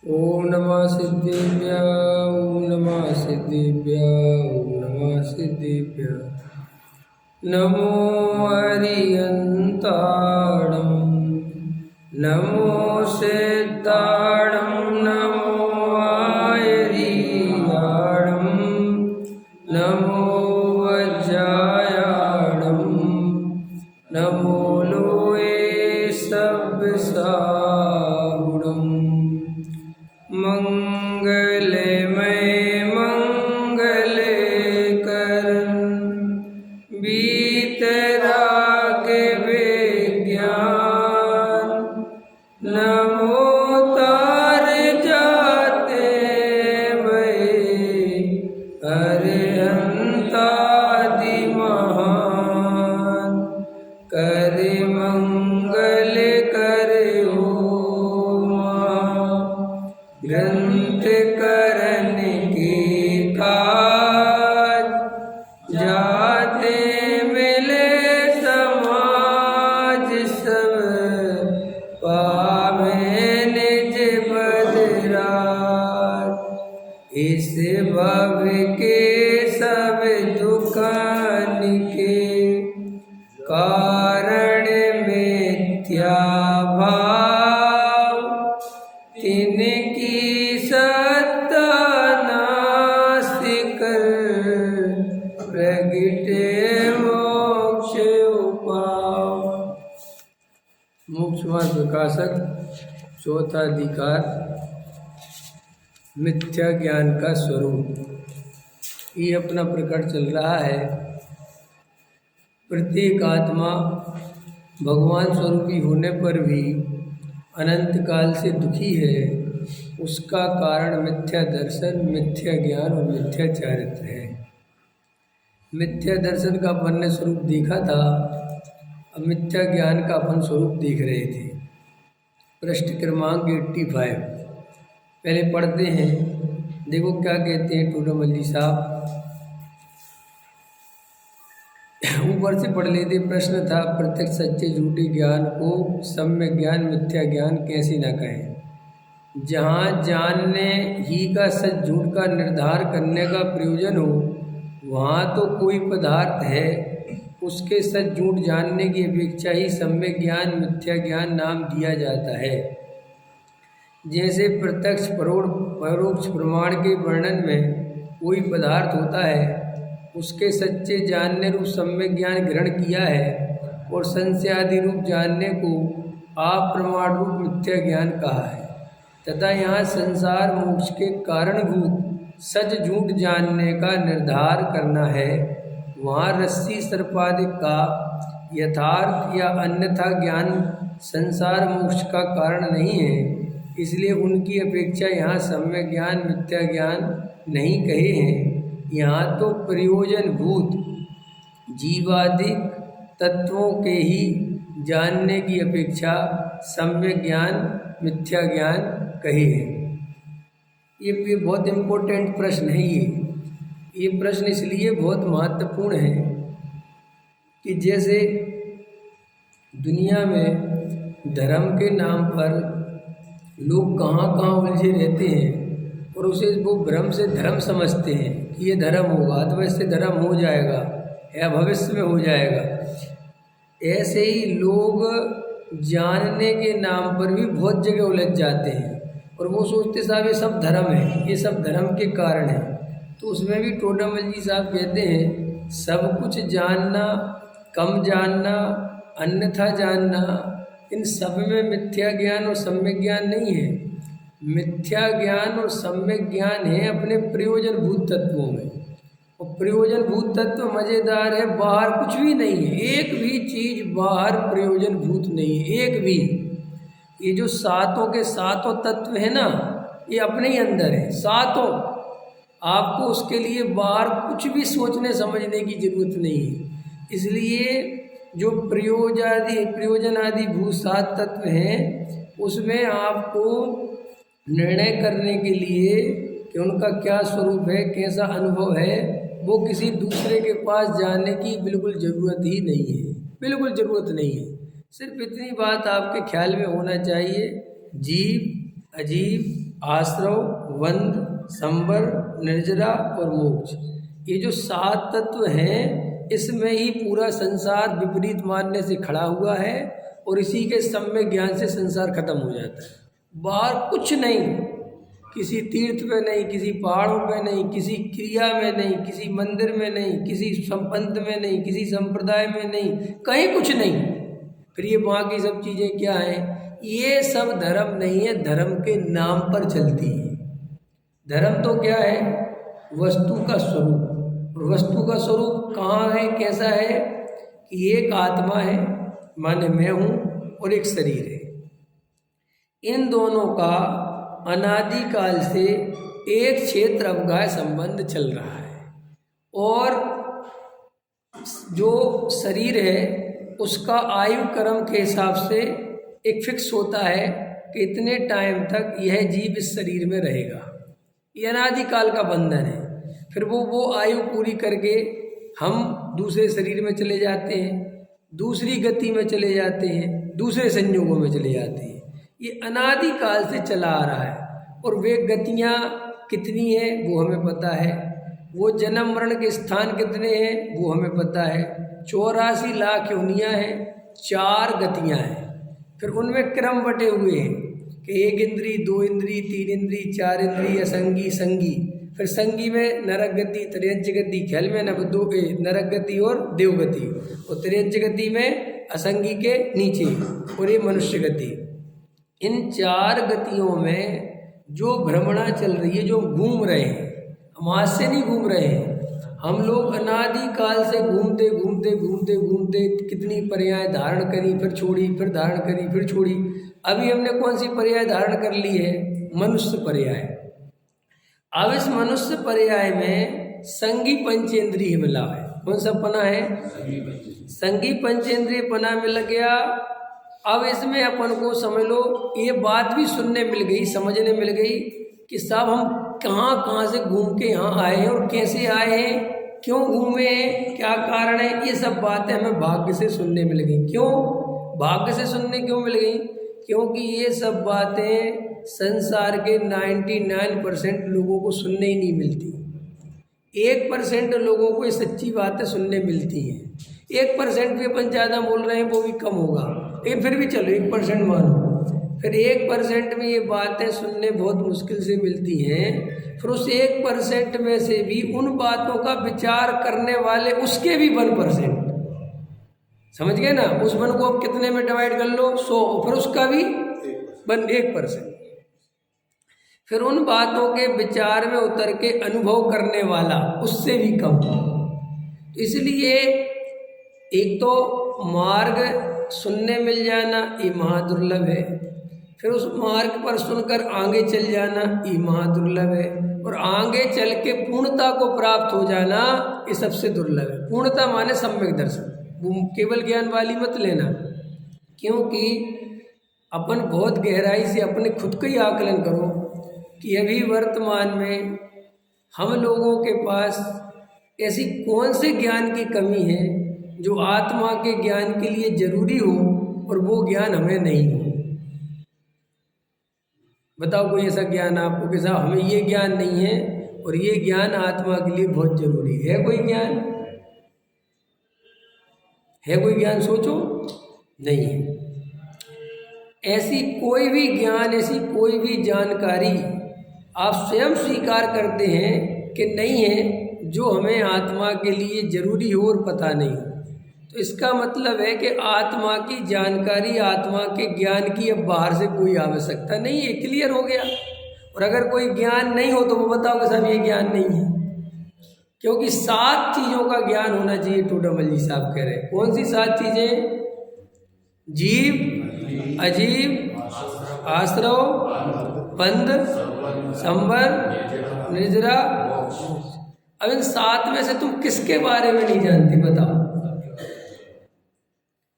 ओम नमः सिद्धेभ्यः। ओम नमः सिद्धेभ्यः। ओम नमः सिद्धेभ्यः। नमो हरियन्ताणं नमो सिद्धाणं नमो आयरीयाणं नमो वज्रायाणं नमो लोये सब्साहुणम् मंगलमय मंगले करन बीतराग विज्ञान नमो तार जाते भये अरिहंतादि महान कर मंगल कर ग्रंथ करण के काज जाते मिले समाज सब पावे निज बदराज इस भव के सब दुकान के कारण मिथ्या भाव तिनकी सत्ता नाश कर प्रगटे मोक्ष उपाव। मोक्ष मार्ग प्रकाशक चौथा अधिकार मिथ्या ज्ञान का स्वरूप। ये अपना प्रकट चल रहा है। प्रत्येक आत्मा भगवान स्वरूपी होने पर भी अनंत काल से दुखी है। उसका कारण मिथ्या दर्शन, मिथ्या ज्ञान और मिथ्या चारित्र है। मिथ्या दर्शन का अपन ने स्वरूप देखा था, अब मिथ्या ज्ञान का अपन स्वरूप देख रहे थे। पृष्ठ क्रमांक 85 पहले पढ़ते हैं। देखो क्या कहते हैं टूडमल्ली साहब। ऊपर से पढ़ लेते। प्रश्न था, प्रत्यक्ष सच्चे झूठे ज्ञान को सम्यक ज्ञान मिथ्या ज्ञान कैसे न कहें। जहाँ जानने ही का सच झूठ का निर्धार करने का प्रयोजन हो, वहाँ तो कोई पदार्थ है उसके सच झूठ जानने की अपेक्षा ही सम्यक ज्ञान मिथ्या ज्ञान नाम दिया जाता है। जैसे प्रत्यक्ष परोक्ष प्रमाण के वर्णन में कोई पदार्थ होता है, उसके सच्चे जानने रूप सम्यक ज्ञान ग्रहण किया है और संशयादि रूप जानने को अप्रमाण रूप मिथ्या ज्ञान कहा है। तथा यहाँ संसार मोक्ष के कारणभूत सच झूठ जानने का निर्धार करना है। वहाँ रस्सी सर्पादिक का यथार्थ या अन्यथा ज्ञान संसार मोक्ष का कारण नहीं है, इसलिए उनकी अपेक्षा यहाँ सम्यक ज्ञान मिथ्या ज्ञान नहीं कहे हैं। यहाँ तो प्रयोजन भूत जीवादिक तत्वों के ही जानने की अपेक्षा सम्यक ज्ञान मिथ्या ज्ञान कहे हैं। ये बहुत इम्पोर्टेंट प्रश्न है। ये प्रश्न इसलिए बहुत महत्वपूर्ण है कि जैसे दुनिया में धर्म के नाम पर लोग कहाँ कहाँ उलझे रहते हैं और उसे वो भ्रम से धर्म समझते हैं कि ये धर्म होगा तो वैसे धर्म हो जाएगा या भविष्य में हो जाएगा। ऐसे ही लोग जानने के नाम पर भी बहुत जगह उलझ जाते हैं और वो सोचते साहब ये सब धर्म है, ये सब धर्म के कारण है। तो उसमें भी टोडामल जी साहब कहते हैं सब कुछ जानना, कम जानना, अन्यथा जानना, इन सब में मिथ्या ज्ञान और सम्यक ज्ञान नहीं है। मिथ्या ज्ञान और सम्यक ज्ञान है अपने प्रयोजन भूत तत्वों में। और प्रयोजन भूत तत्व मज़ेदार है, बाहर कुछ भी नहीं है। एक भी चीज़ बाहर प्रयोजन भूत नहीं है, एक भी। ये जो सातों के सातों तत्व है ना, ये अपने ही अंदर है सातों। आपको उसके लिए बाहर कुछ भी सोचने समझने की जरूरत नहीं है। इसलिए जो प्रयोजन आदि भू सात तत्व हैं, उसमें आपको निर्णय करने के लिए कि उनका क्या स्वरूप है, कैसा अनुभव है, वो किसी दूसरे के पास जाने की बिल्कुल ज़रूरत ही नहीं है, बिल्कुल ज़रूरत नहीं है। सिर्फ इतनी बात आपके ख्याल में होना चाहिए जीव, अजीव, आश्रव, बंध, संवर, निर्जरा और मोक्ष। ये जो 7 तत्व हैं, इसमें ही पूरा संसार विपरीत मानने से खड़ा हुआ है और इसी के सम्यक ज्ञान से संसार खत्म हो जाता है। बाहर कुछ नहीं, किसी तीर्थ पे नहीं, किसी पहाड़ों पे नहीं, किसी क्रिया में नहीं, किसी मंदिर में नहीं, किसी संपंथ में नहीं, किसी संप्रदाय में नहीं, कहीं कुछ नहीं। फिर ये बाकी सब चीज़ें क्या हैं? ये सब धर्म नहीं है, धर्म के नाम पर चलती है। धर्म तो क्या है? वस्तु का स्वरूप। और वस्तु का स्वरूप कहाँ है, कैसा है? कि एक आत्मा है, माने मैं हूँ, और एक शरीर है। इन दोनों का अनादिकाल से एक क्षेत्र अवगाह संबंध चल रहा है। और जो शरीर है उसका आयु कर्म के हिसाब से एक फिक्स होता है कि इतने टाइम तक यह जीव इस शरीर में रहेगा। ये अनादिकाल का बंधन है। फिर वो आयु पूरी करके हम दूसरे शरीर में चले जाते हैं, दूसरी गति में चले जाते हैं, दूसरे संयोगों में चले जाते हैं। ये अनादिकाल से चला आ रहा है। और वे गतियाँ कितनी हैं वो हमें पता है, वो जन्म मरण के स्थान कितने हैं वो हमें पता है। 84 लाख योनियाँ हैं, 4 गतियाँ हैं। फिर उनमें क्रम बटे हुए हैं कि 1 इंद्री, 2 इंद्री, 3 इंद्री, 4 इंद्री, असंगी, संगी। फिर संगी में नरक गति, त्रयंच गति, खेल में नरक गति और देवगति, और त्रयंच गति में असंगी के नीचे, और ये मनुष्य गति। इन 4 गतियों में जो भ्रमणा चल रही है, जो घूम रहे हैं, हम आज से नहीं घूम रहे हैं। हम लोग अनादिकाल से घूमते घूमते घूमते घूमते कितनी पर्याय धारण करी, फिर छोड़ी, फिर धारण करी, फिर छोड़ी। अभी हमने कौन सी पर्याय धारण कर ली है? मनुष्य पर्याय। अब इस मनुष्य पर्याय में संगी पंचेंद्रिय मिला है। कौन सा पना है? संगी पंचेंद्रिय पना मिल गया। अब इसमें अपन को समझ लो ये बात भी सुनने मिल गई, समझने मिल गई कि साहब हम कहाँ कहाँ से घूम के यहाँ आए हैं और कैसे आए हैं, क्यों घूमे हैं, क्या कारण है। ये सब बातें हमें भाग्य से सुनने मिल गई। क्यों भाग्य से सुनने क्यों मिल गई? क्योंकि ये सब बातें संसार के 99% लोगों को सुनने ही नहीं मिलती। 1% लोगों को ये सच्ची बातें सुनने मिलती हैं। 1% भी अपन ज़्यादा बोल रहे हैं, वो भी कम होगा, लेकिन फिर भी चलो 1% मानो। फिर 1% में ये बातें सुनने बहुत मुश्किल से मिलती हैं। फिर उस 1% में से भी उन बातों का विचार करने वाले उसके भी 1%, समझ गए ना? उस 1 को आप कितने में डिवाइड कर लो? 100, फिर उसका भी 1%। फिर उन बातों के विचार में उतर के अनुभव करने वाला उससे भी कम। इसलिए एक तो मार्ग सुनने मिल जाना ये महादुर्लभ है, फिर उस मार्ग पर सुनकर आगे चल जाना ये महादुर्लभ है, और आगे चल के पूर्णता को प्राप्त हो जाना ये सबसे दुर्लभ है। पूर्णता माने सम्यक दर्शन, वो केवल ज्ञान वाली मत लेना, क्योंकि अपन बहुत गहराई से अपने खुद का ही आकलन करो कि अभी वर्तमान में हम लोगों के पास ऐसी कौन से ज्ञान की कमी है जो आत्मा के ज्ञान के लिए जरूरी हो और वो ज्ञान हमें नहीं हो। बताओ कोई ऐसा ज्ञान आपको कि साहब हमें ये ज्ञान नहीं है और ये ज्ञान आत्मा के लिए बहुत जरूरी है? कोई ज्ञान है? कोई ज्ञान सोचो, नहीं है। ऐसी कोई भी ज्ञान, ऐसी कोई भी जानकारी आप स्वयं स्वीकार करते हैं कि नहीं है जो हमें आत्मा के लिए जरूरी हो और पता नहीं हो, तो इसका मतलब है कि आत्मा की जानकारी, आत्मा के ज्ञान की अब बाहर से कोई आवश्यकता नहीं है। क्लियर हो गया? और अगर कोई ज्ञान नहीं हो तो वो बताओ कि साहब ये ज्ञान नहीं है, क्योंकि 7 चीज़ों का ज्ञान होना चाहिए। टोडामल जी साहब कह रहे हैं। कौन सी 7 चीज़ें? जीव, अजीव, आश्रव, बंध, संवर, निर्जरा। अब इन 7 में से तुम किसके बारे में नहीं जानती? बताओ।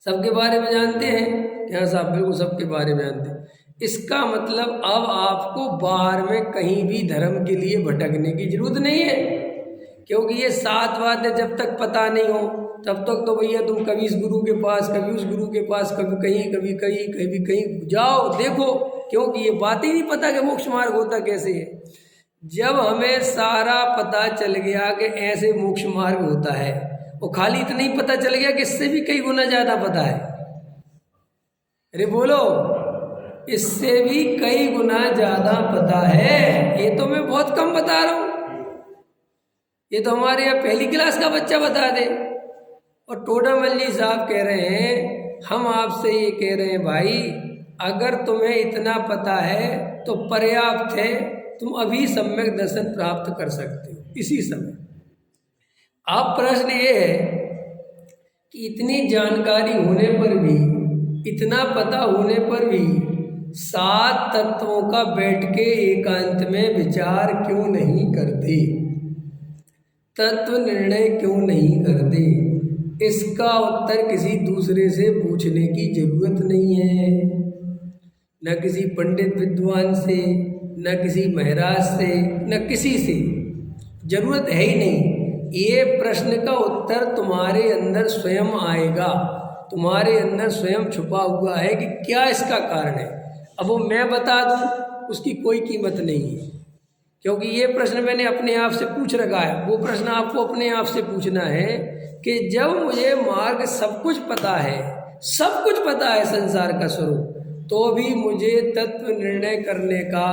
सबके बारे में जानते हैं? क्या साहब बिल्कुल सबके बारे में जानते हैं। इसका मतलब अब आपको बाहर में कहीं भी धर्म के लिए भटकने की जरूरत नहीं है, क्योंकि ये 7 बातें जब तक पता नहीं हो तब तक तो भैया तुम कभी इस गुरु के पास, कभी उस गुरु के पास, कभी कहीं, कभी कहीं, कभी कहीं जाओ, देखो क्योंकि ये बात ही नहीं पता कि मोक्ष मार्ग होता कैसे है। जब हमें सारा पता चल गया कि ऐसे मोक्ष मार्ग होता है, वो खाली इतना ही पता चल गया कि इससे भी कई गुना ज्यादा पता है। अरे बोलो, इससे भी कई गुना ज्यादा पता है। ये तो मैं बहुत कम बता रहा हूं, ये तो हमारे यहाँ पहली क्लास का बच्चा बता दे। और टोडामल जी साहब कह रहे हैं, हम आपसे ये कह रहे हैं भाई, अगर तुम्हें इतना पता है तो पर्याप्त है, तुम अभी सम्यक दर्शन प्राप्त कर सकते हो इसी समय। अब प्रश्न ये है कि इतनी जानकारी होने पर भी, इतना पता होने पर भी 7 तत्वों का बैठ के एकांत में विचार क्यों नहीं करते, तत्व निर्णय क्यों नहीं करते? इसका उत्तर किसी दूसरे से पूछने की जरूरत नहीं है, न किसी पंडित विद्वान से, न किसी महाराज से, न किसी से, जरूरत है ही नहीं। ये प्रश्न का उत्तर तुम्हारे अंदर स्वयं आएगा, तुम्हारे अंदर स्वयं छुपा हुआ है कि क्या इसका कारण है। अब वो मैं बता दूं उसकी कोई कीमत नहीं है, क्योंकि ये प्रश्न मैंने अपने आप से पूछ रखा है। वो प्रश्न आपको अपने आप से पूछना है कि जब मुझे मार्ग सब कुछ पता है, सब कुछ पता है संसार का स्वरूप, तो भी मुझे तत्व निर्णय करने का,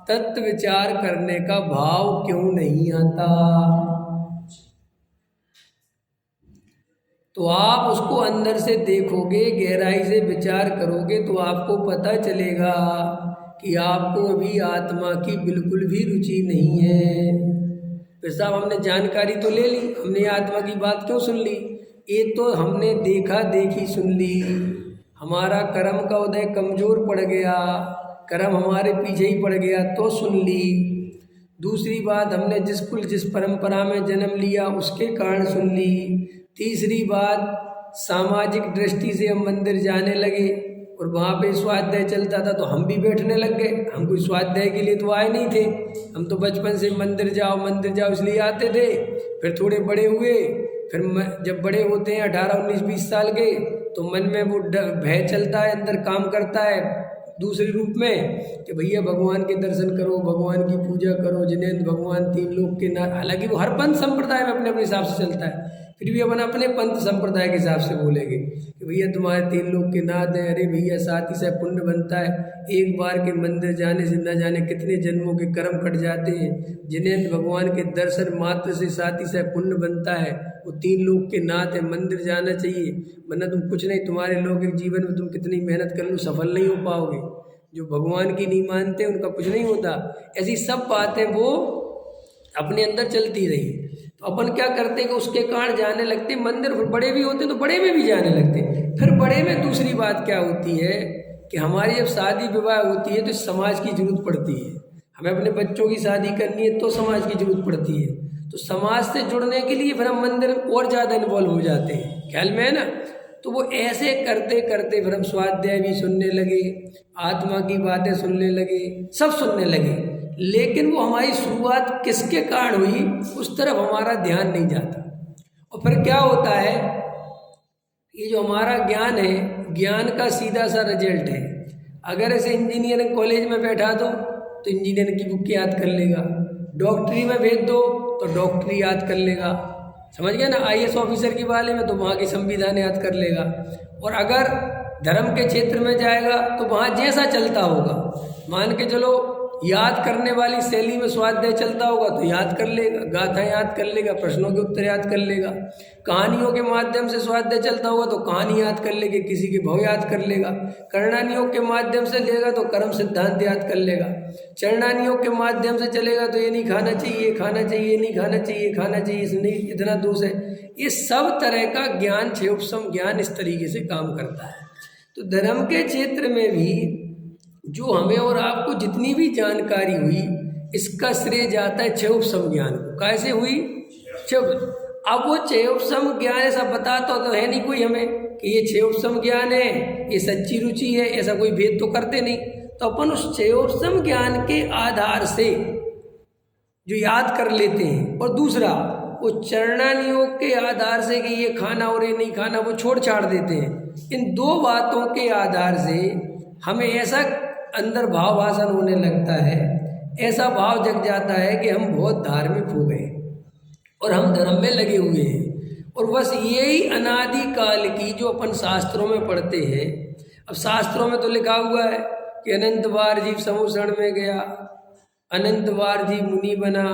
तत्व विचार करने का भाव क्यों नहीं आता? तो आप उसको अंदर से देखोगे, गहराई से विचार करोगे तो आपको पता चलेगा कि आपको अभी आत्मा की बिल्कुल भी रुचि नहीं है। फिर साहब हमने जानकारी तो ले ली, हमने आत्मा की बात क्यों सुन ली? ये तो हमने देखा देखी सुन ली, हमारा कर्म का उदय कमजोर पड़ गया, कर्म हमारे पीछे ही पड़ गया तो सुन ली। दूसरी बात, हमने जिस कुल जिस परंपरा में जन्म लिया उसके कारण सुन ली। तीसरी बात, सामाजिक दृष्टि से हम मंदिर जाने लगे और वहाँ पे स्वाध्याय चलता था तो हम भी बैठने लग गए। हम कोई स्वाध्याय के लिए तो आए नहीं थे, हम तो बचपन से मंदिर जाओ इसलिए आते थे। फिर थोड़े बड़े हुए, फिर जब बड़े होते हैं 18, 19, 20 साल के, तो मन में वो भय चलता है, अंदर काम करता है दूसरे रूप में कि भैया भगवान के दर्शन करो, भगवान की पूजा करो, जिनेंद्र भगवान 3 लोक के नाथ। हालांकि वो हर पंथ संप्रदाय में अपने अपने हिसाब से चलता है, फिर भी अपन अपने पंथ संप्रदाय के हिसाब से बोलेंगे कि भैया तुम्हारे 3 लोक के नाथ हैं। अरे भैया साथ ही साथ पुण्य बनता है, एक बार के मंदिर जाने से न जाने कितने जन्मों के कर्म कट जाते हैं। जिनेंद्र भगवान के दर्शन मात्र से साथ ही साथ पुण्य बनता है, वो 3 लोक के नाथ है, मंदिर जाना चाहिए, वरना तुम कुछ नहीं, तुम्हारे लौकिक जीवन में तुम कितनी मेहनत कर लो सफल नहीं हो पाओगे। जो भगवान की नहीं मानते उनका कुछ नहीं होता। ऐसी सब बातें वो अपने अंदर चलती रही, तो अपन क्या करते हैं कि उसके कारण जाने लगते मंदिर। फिर बड़े भी होते तो बड़े में भी जाने लगते। फिर बड़े में दूसरी बात क्या होती है कि हमारी जब शादी विवाह होती है तो समाज की जरूरत पड़ती है, हमें अपने बच्चों की शादी करनी है तो समाज की जरूरत पड़ती है। तो समाज से जुड़ने के लिए फिर हम मंदिर और ज़्यादा इन्वॉल्व हो जाते हैं, ख्याल में है ना। तो वो ऐसे करते करते फिर हम स्वाध्याय भी सुनने लगे, आत्मा की बातें सुनने लगे, सब सुनने लगे। लेकिन वो हमारी शुरुआत किसके कारण हुई उस तरफ हमारा ध्यान नहीं जाता। और फिर क्या होता है, ये जो हमारा ज्ञान है, ज्ञान का सीधा सा रिजल्ट है। अगर ऐसे इंजीनियरिंग कॉलेज में बैठा दो तो इंजीनियरिंग की बुक याद कर लेगा, डॉक्टरी में भेज दो तो डॉक्टरी याद कर लेगा, समझ गए ना। IAS ऑफिसर के बारे में तो वहाँ के संविधान याद कर लेगा। और अगर धर्म के क्षेत्र में जाएगा तो वहाँ जैसा चलता होगा, मान के चलो याद करने वाली शैली में स्वाध्याय चलता होगा तो याद कर लेगा, गाथा याद कर लेगा, प्रश्नों के उत्तर याद कर लेगा। कहानियों के माध्यम से स्वाध्याय चलता होगा तो कहानी याद कर लेगा, किसी के भाव याद कर लेगा। कर्णानियों के माध्यम से लेगा तो कर्म सिद्धांत याद कर लेगा। चरणानियों के माध्यम से चलेगा तो ये नहीं खाना चाहिए, खाना चाहिए, नहीं खाना चाहिए, खाना चाहिए, इसने इतना दोष है। ये सब तरह का ज्ञान, क्षेपसम ज्ञान इस तरीके से काम करता है। तो धर्म के क्षेत्र में भी जो हमें और आपको जितनी भी जानकारी हुई, इसका श्रेय जाता है क्षेपसम ज्ञान को। कैसे हुई? अब वो क्षेपसम ज्ञान ऐसा बताता तो है नहीं कोई हमें कि ये क्षेपसम ज्ञान है, ये सच्ची रुचि है, ऐसा कोई भेद तो करते नहीं। तो अपन उस क्षेपसम ज्ञान के आधार से जो याद कर लेते हैं, और दूसरा वो चरणानियों के आधार से कि ये खाना और ये नहीं खाना, वो छोड़ छाड़ देते हैं। इन 2 बातों के आधार से हमें ऐसा अंदर भाव भाषण होने लगता है, ऐसा भाव जग जाता है कि हम बहुत धार्मिक हो गए और हम धर्म में लगे हुए हैं। और बस यही अनादि काल की जो अपन शास्त्रों में पढ़ते हैं, अब शास्त्रों में तो लिखा हुआ है कि अनंत बार जीव समूषण में गया, अनंत बार जीव मुनि बना,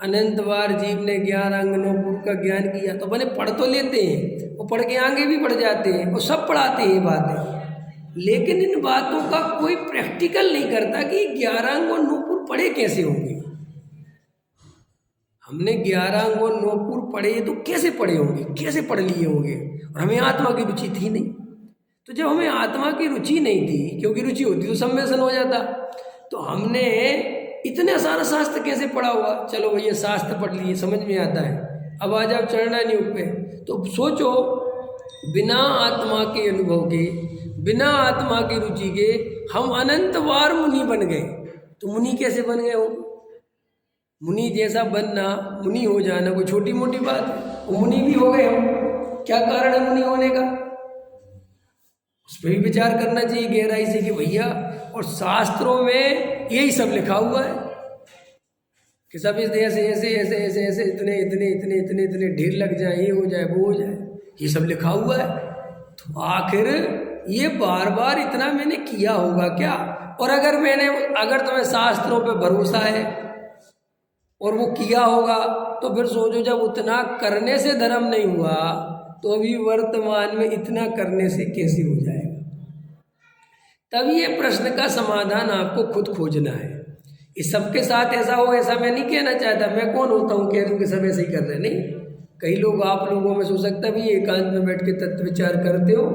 अनंत बार जीव ने 11 अंगनों का ज्ञान किया। तो अपने पढ़ तो लेते हैं, वो पढ़ के आगे भी बढ़ जाते हैं और सब पढ़ाते हैं ये बातें, लेकिन इन बातों का कोई प्रैक्टिकल नहीं करता कि 11 अंग और नूपुर पढ़े कैसे होंगे। हमने 11 अंग और नूपुर पढ़े तो कैसे पढ़े होंगे, कैसे पढ़ लिए होंगे, और हमें आत्मा की रुचि थी नहीं। तो जब हमें आत्मा की रुचि नहीं थी, क्योंकि रुचि होती तो सम्मेलन हो जाता, तो हमने इतने सारा शास्त्र कैसे पढ़ा हुआ। चलो भैया शास्त्र पढ़ लिए, समझ में आता है, अब आ जाओ चरणानी पे। तो सोचो, बिना आत्मा के अनुभव के, बिना आत्मा की रुचि के हम अनंत बार मुनि बन गए। तो मुनि कैसे बन गए हो? मुनि जैसा बनना, मुनि हो जाना कोई छोटी मोटी बात है? वो मुनि भी हो गए हम, क्या कारण है मुनि होने का? उस पर भी विचार करना चाहिए गहराई से कि भैया, और शास्त्रों में यही सब लिखा हुआ है कि सब ऐसे ऐसे ऐसे ऐसे ऐसे ऐसे इतने इतने इतने इतने इतने ढेर लग जाए, ये हो जाए वो हो जाए, ये सब लिखा हुआ है। तो आखिर ये बार बार इतना मैंने किया होगा क्या? और अगर तुम्हें शास्त्रों पे भरोसा है और वो किया होगा, तो फिर सोचो जब उतना करने से धर्म नहीं हुआ, तो अभी वर्तमान में इतना करने से कैसे हो जाएगा? तब ये प्रश्न का समाधान आपको खुद खोजना है। इस सबके साथ ऐसा हो, ऐसा मैं नहीं कहना चाहता। मैं कौन होता हूँ कह दूँ कि सब ऐसे ही कर रहे? नहीं, कई लोग आप लोगों में सोच सकता भी एकांत में बैठ के तत्व विचार करते हो,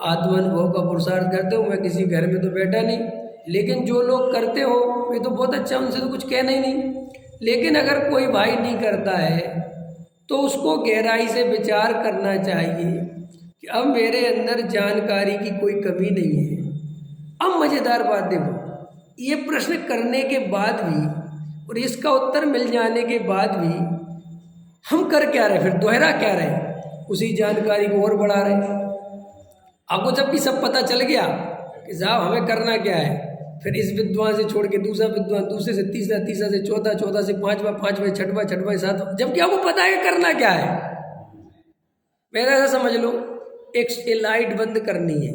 आत्मानुभव का पुरुषार्थ करते हो। मैं किसी घर में तो बैठा नहीं, लेकिन जो लोग करते हो वे तो बहुत अच्छा, उनसे तो कुछ कहना ही नहीं। लेकिन अगर कोई भाई नहीं करता है तो उसको गहराई से विचार करना चाहिए कि अब मेरे अंदर जानकारी की कोई कमी नहीं है। अब मज़ेदार बात देखो, ये प्रश्न करने के बाद भी और इसका उत्तर मिल जाने के बाद भी हम कर क्या रहे? फिर दोहरा क्या रहे? उसी जानकारी को और बढ़ा रहे। आपको जब भी सब पता चल गया कि साहब हमें करना क्या है, फिर इस विद्वान से छोड़ के दूसरा विद्वान, दूसरे से तीसरा, तीसरा से चौथा, चौथा से पांचवा, पांचवा छठवा, छठवा सातवां, जबकि आपको पता है करना क्या है। मेरा ऐसा समझ लो, एक लाइट बंद करनी है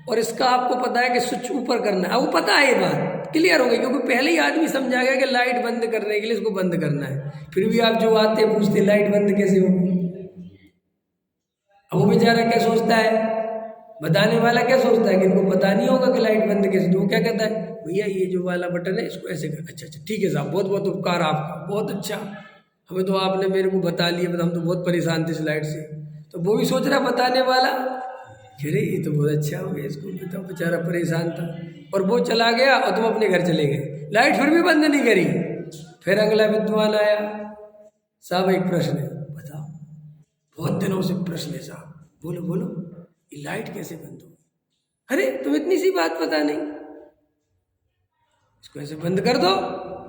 और इसका आपको पता है कि स्विच ऊपर करना है, वो पता है, ये बात क्लियर हो गई, क्योंकि पहले ही आदमी समझा गया कि लाइट बंद करने के लिए इसको बंद करना है। फिर भी आप जो आते पूछते लाइट बंद कैसे होगी? अब वो बेचारा क्या सोचता है, बताने वाला क्या सोचता है कि इनको पता नहीं होगा कि लाइट बंद कैसे? तो वो क्या कहता है, भैया ये जो वाला बटन है इसको ऐसे कर। अच्छा अच्छा ठीक है साहब, बहुत बहुत उपकार आपका, बहुत अच्छा, हमें तो आपने मेरे को बता लिया, हम तो बहुत परेशान थे इस लाइट से। तो वो भी सोच रहा बताने वाला, अरे ये तो बहुत अच्छा हो गया, इसको बताओ, बेचारा परेशान था। और वो चला गया और तुम अपने घर चले गए, लाइट फिर भी बंद नहीं करी। फिर अगला विद्वान आया, साहब एक प्रश्न है, बताओ, बहुत दिनों से प्रश्न है साहब, बोलो बोलो, ये लाइट कैसे बंद हो? अरे तुम इतनी सी बात पता नहीं, इसको ऐसे बंद कर दो,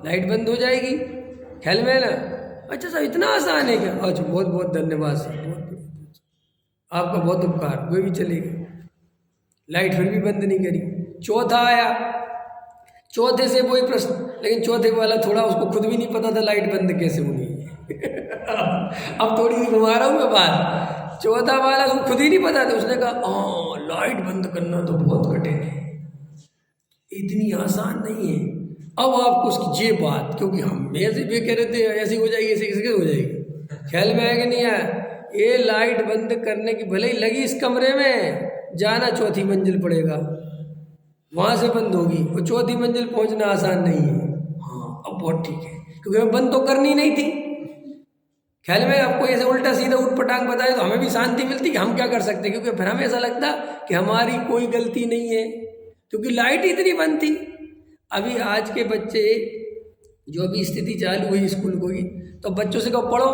लाइट बंद हो जाएगी, ख्याल में ना? अच्छा साहब इतना आसान है क्या? अच्छा बहुत बहुत धन्यवाद साहब, बहुत आपका बहुत उपकार। वे भी चले गए, लाइट फिर भी बंद नहीं करी। चौथा आया, चौथे से वही प्रश्न, लेकिन चौथे वाला थोड़ा उसको खुद भी नहीं पता था लाइट बंद कैसे होनी है। अब थोड़ी सी घुमा रहा हूँ मैं बात। चौथा वाला उसको खुद ही नहीं पता था, उसने कहा हाँ लाइट बंद करना तो बहुत कठिन है, इतनी आसान नहीं है। अब आपको उसकी ये बात, क्योंकि हम ऐसे भी कह रहे थे ऐसी हो जाएगी, ऐसे कैसे हो जाएगी, ख्याल में आएगा नहीं आया? ये लाइट बंद करने की भले ही लगी इस कमरे में, जाना चौथी मंजिल पड़ेगा, वहाँ से बंद होगी, और चौथी मंजिल पहुँचना आसान नहीं है। हाँ अब बहुत ठीक है, क्योंकि हमें बंद तो करनी नहीं थी। ख्याल में आपको ऐसे उल्टा सीधा उठ पटांग बताए तो हमें भी शांति मिलती कि हम क्या कर सकते, क्योंकि फिर हमें ऐसा लगता कि हमारी कोई गलती नहीं है, क्योंकि लाइट इतनी बंद थी। अभी आज के बच्चे, जो अभी स्थिति चालू हुई स्कूल को ही, तो बच्चों से कहो पढ़ो,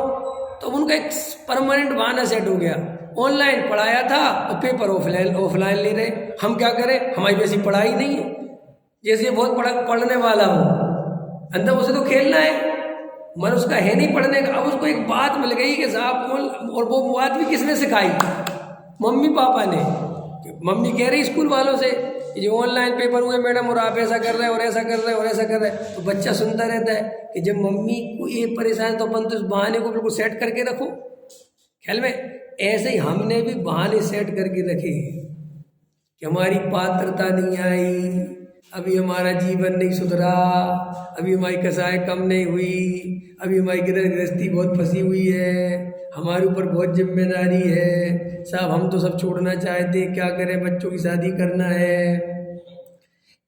तो उनका एक परमानेंट बहाना सेट हो गया, ऑनलाइन पढ़ाया था और पेपर ऑफलाइन ले रहे। हम क्या करें, हमारी वैसी पढ़ाई नहीं है, जैसे बहुत पढ़ने वाला हो, अंदर उसे तो खेलना है, मन उसका है नहीं पढ़ने का। अब उसको एक बात मिल गई कि साहब, और वो बात भी किसने सिखाई? मम्मी पापा ने। मम्मी कह रही स्कूल वालों से जो ऑनलाइन पेपर हुए मैडम और आप ऐसा कर रहे हैं और ऐसा कर रहे हैं और ऐसा कर रहे हैं, तो बच्चा सुनता रहता है कि जब मम्मी को ये परेशान तो अपन तो उस बहाने को बिल्कुल सेट करके रखो। ख्याल में ऐसे ही हमने भी बहाने सेट करके रखे कि हमारी पात्रता नहीं आई, अभी हमारा जीवन नहीं सुधरा, अभी हमारी कसाई कम नहीं हुई, अभी हमारी गृहस्थी बहुत फंसी हुई है, हमारे ऊपर बहुत जिम्मेदारी है साहब, हम तो सब छोड़ना चाहते हैं, क्या करें, बच्चों की शादी करना है।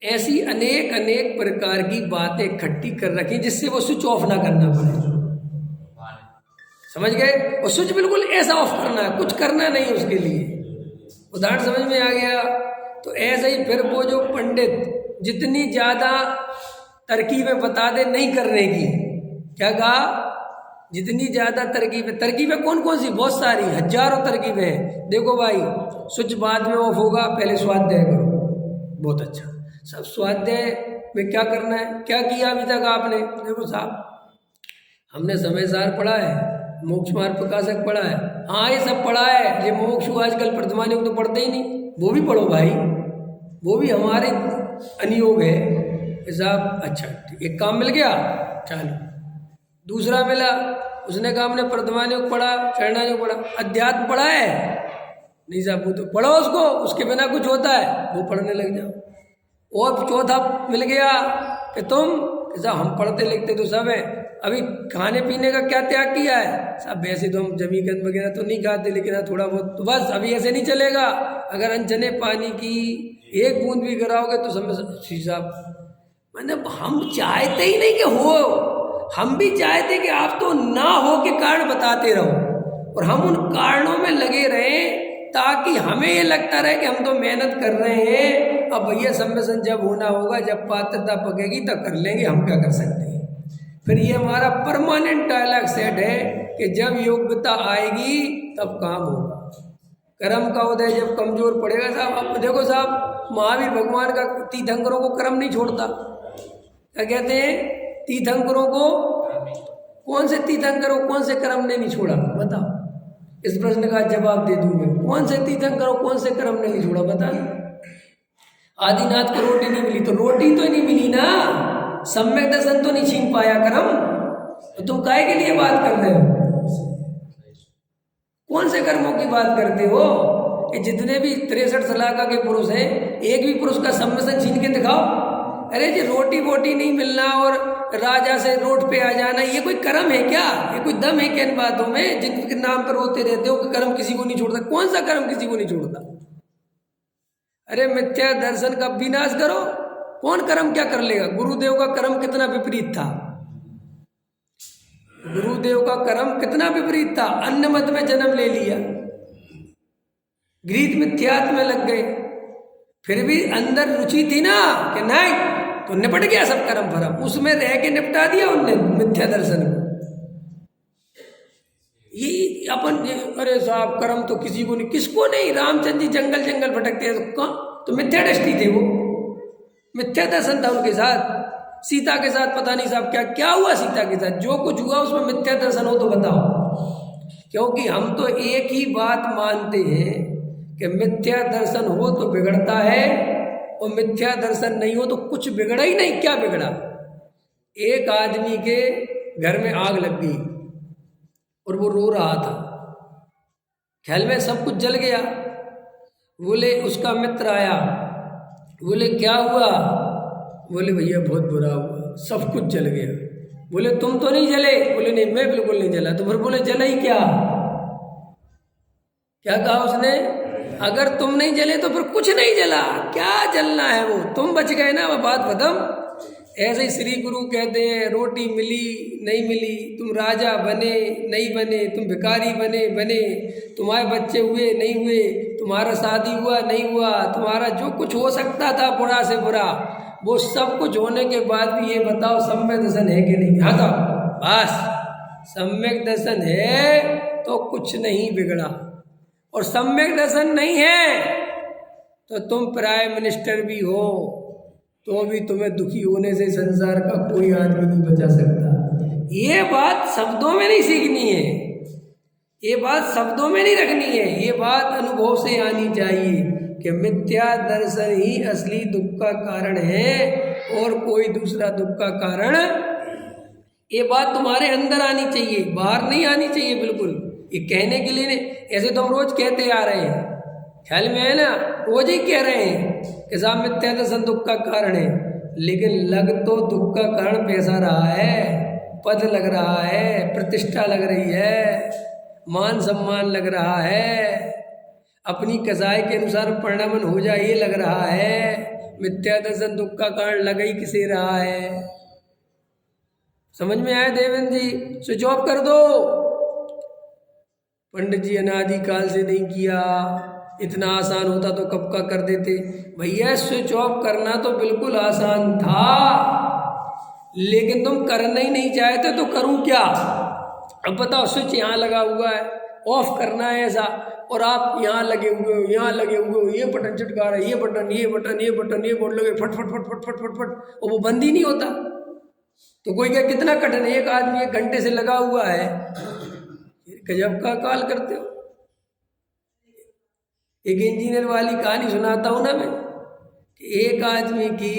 ऐसी अनेक अनेक प्रकार की बातें इकट्ठी कर रखी जिससे वो स्विच ऑफ ना करना पड़े। समझ गए? और स्विच बिल्कुल ऐसा ऑफ करना है, कुछ करना नहीं उसके लिए। उदाहरण समझ में आ गया? तो ऐसे ही फिर वो जो पंडित जितनी ज्यादा तरकीबें बता दे नहीं करने की, क्या कहा? जितनी ज्यादा तरकीबें कौन कौन सी? बहुत सारी, हजारों तरकीबें हैं। देखो भाई, स्विच बाद में ऑफ होगा, पहले स्वाध्याय करो। बहुत अच्छा, सब स्वाध्याय में क्या करना है, क्या किया अभी तक आपने? देखो साहब, हमने समय सार पढ़ा है, मोक्ष मार्ग प्रकाशक पढ़ा है, हाँ ये सब पढ़ा है। ये मोक्ष आजकल प्रथमा योग तो पढ़ते ही नहीं, वो भी पढ़ो भाई, वो भी हमारे अनियोग है साहब। अच्छा, एक काम मिल गया, चलो दूसरा मिला, उसने कहा हमने प्रथमा योग पढ़ा, चरणा योग पढ़ा, अध्यात्म पढ़ा है नहीं साहब, वो तो पढ़ो उसको, उसके बिना कुछ होता है, वो पढ़ने लग जाओ। और चौथा मिल गया कि तुम साहब हम पढ़ते लिखते तो सब है, अभी खाने पीने का क्या त्याग किया है साहब? वैसे तो हम जमीकंद वगैरह तो नहीं खाते, लेकिन थोड़ा बहुत तो बस, अभी ऐसे नहीं चलेगा। अगर अनचने पानी की एक बूंद भी गिराओगे तो समझ साहब, मतलब हम चाहते ही नहीं कि हो, हम भी चाहते कि आप तो ना हो के कारण बताते रहो और हम उन कारणों में लगे रहें ताकि हमें ये लगता रहे कि हम तो मेहनत कर रहे हैं। अब भैया सम्मेलन जब होना होगा, जब पात्रता पकेगी तब कर लेंगे, हम क्या कर सकते हैं। फिर ये हमारा परमानेंट डायलॉग सेट है कि जब योग्यता आएगी तब काम होगा। कर्म का उदय जब कमजोर पड़ेगा साहब, आप देखो साहब, महावीर भगवान का तीर्थंकरों को कर्म नहीं छोड़ता। क्या कहते हैं? तीर्थंकरों को, कौन से तीर्थंकरों कौन से कर्म ने नहीं छोड़ा? बताओ, इस प्रश्न का जवाब दे दूं मैं। कौन से तीर्थंकरों कौन से कर्म ने नहीं छोड़ा? बता। आदिनाथ को रोटी नहीं मिली तो रोटी तो नहीं मिली ना, सम्यक दर्शन तो नहीं छीन पाया कर्म, तो तुम काहे के लिए बात कर रहे हो? कौन से कर्मों की बात करते हो? कि जितने भी 63 सलाका के पुरुष हैं, एक भी पुरुष का सम्मेलन छीन के दिखाओ। अरे जी, रोटी वोटी नहीं मिलना और राजा से रोड पे आ जाना, ये कोई कर्म है क्या? ये कोई दम है क्या इन बातों में जिनके नाम पर रोते रहते हो कि कर्म किसी को नहीं छोड़ता? कौन सा कर्म किसी को नहीं छोड़ता? अरे मिथ्या दर्शन का विनाश करो, कौन कर्म क्या कर लेगा? गुरुदेव का कर्म कितना विपरीत था, गुरुदेव का कर्म कितना विपरीत था। अन्य मत में जन्म ले लिया, गृहीत मिथ्यात्व में लग गए, फिर भी अंदर रुचि थी ना कि नहीं, तो निपट गया सब कर्म भरम, उसमें रह के निपटा दिया उनने मिथ्या दर्शन को। ये अपन, अरे साहब कर्म तो किसी को नहीं, किसको नहीं? रामचंद्र जी जंगल जंगल भटकते हैं तो मिथ्या दृष्टि थे, वो मिथ्या दर्शन था उनके साथ। सीता के साथ पता नहीं साहब क्या क्या हुआ, सीता के साथ जो कुछ हुआ उसमें मिथ्या दर्शन हो तो बताओ। क्योंकि हम तो एक ही बात मानते हैं कि मिथ्या दर्शन हो तो बिगड़ता है और मिथ्या दर्शन नहीं हो तो कुछ बिगड़ा ही नहीं। क्या बिगड़ा? एक आदमी के घर में आग लग गई और वो रो रहा था, ख्याल में सब कुछ जल गया। बोले उसका मित्र आया, बोले क्या हुआ? बोले भैया बहुत बुरा हुआ, सब कुछ जल गया। बोले तुम तो नहीं जले? बोले नहीं, मैं बिल्कुल नहीं जला। तो फिर बोले जला ही क्या? क्या कहा उसने? अगर तुम नहीं जले तो फिर कुछ नहीं जला, क्या जलना है? वो तुम बच गए ना, वो बात खत्म। ऐसे ही श्री गुरु कहते हैं, रोटी मिली नहीं मिली, तुम राजा बने नहीं बने, तुम भिखारी बने, तुम्हारे बच्चे हुए नहीं हुए, तुम्हारा शादी हुआ नहीं हुआ, तुम्हारा जो कुछ हो सकता था बुरा से बुरा, वो सब कुछ होने के बाद भी ये बताओ सम्यक दर्शन है कि नहीं? हाँ था, बस सम्यक दर्शन है तो कुछ नहीं बिगड़ा, और सम्यक दर्शन नहीं है तो तुम प्राइम मिनिस्टर भी हो तो भी तुम्हें दुखी होने से संसार का कोई आदमी नहीं बचा सकता। ये बात शब्दों में नहीं सीखनी है, ये बात शब्दों में नहीं रखनी है, ये बात अनुभव से आनी चाहिए कि मिथ्या दर्शन ही असली दुख का कारण है और कोई दूसरा दुख का कारण। ये बात तुम्हारे अंदर आनी चाहिए, बाहर नहीं आनी चाहिए बिल्कुल। ये कहने के लिए नहीं, ऐसे तो हम रोज कहते आ रहे हैं, ख्याल में है ना, रोज ही कह रहे हैं कि साहब मिथ्या दर्शन दुख का कारण है, लेकिन लग तो दुख का कारण पैसा रहा है, पद लग रहा है, प्रतिष्ठा लग रही है, मान सम्मान लग रहा है, अपनी कसाई के अनुसार परिणामन हो जाए ये लग रहा है। मिथ्या दर्शन दुख का कारण लग ही किसे रहा है? समझ में आया देवेंद्र जी? स्विच ऑफ कर दो। पंडित जी अनादि काल से नहीं किया, इतना आसान होता तो कब का कर देते। भैया स्विच ऑफ करना तो बिल्कुल आसान था, लेकिन तुम करना ही नहीं चाहते तो करूं क्या? अब बताओ, स्विच यहाँ लगा हुआ है, ऑफ करना है ऐसा, और आप यहाँ लगे हुए हो, यहाँ लगे हुए हो, ये बटन चिटका रहे, ये बटन, ये बटन, ये बटन, ये बोर्ड लगे, फट फट फट फट फट फट फट, और वो बंद ही नहीं होता। तो कोई क्या, कितना कठिन है? एक आदमी 1 घंटे से लगा हुआ है, गजब का काल करते हो। एक इंजीनियर वाली कहानी सुनाता हूँ ना मैं, कि एक आदमी की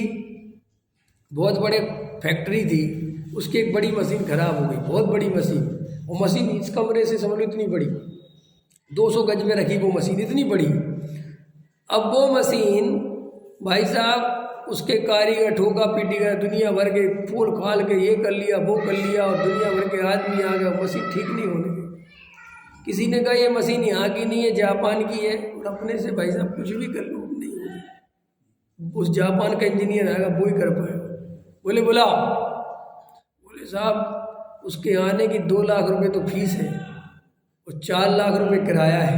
बहुत बड़े फैक्ट्री थी, उसकी एक बड़ी मशीन खराब हो गई, बहुत बड़ी मशीन। वो मशीन इस कमरे से समझ लो इतनी बड़ी, 200 गज में रखी वो मशीन, इतनी बड़ी। अब वो मशीन भाई साहब, उसके कारीगर ठोका पीटी गया, दुनिया भर के फूल खाल के ये कर लिया वो कर लिया, और दुनिया भर के आदमी आ गए, मशीन ठीक नहीं होने गई। किसी ने कहा ये मशीन यहाँ की नहीं है, जापान की है, और अपने से भाई साहब कुछ भी कर लो नहीं होगी। उस जापान का इंजीनियर आएगा वो ही कर पाएगा। बोले बुलाओ। बोले साहब उसके आने की 2 लाख रुपए तो फीस है और 4 लाख रुपए किराया है,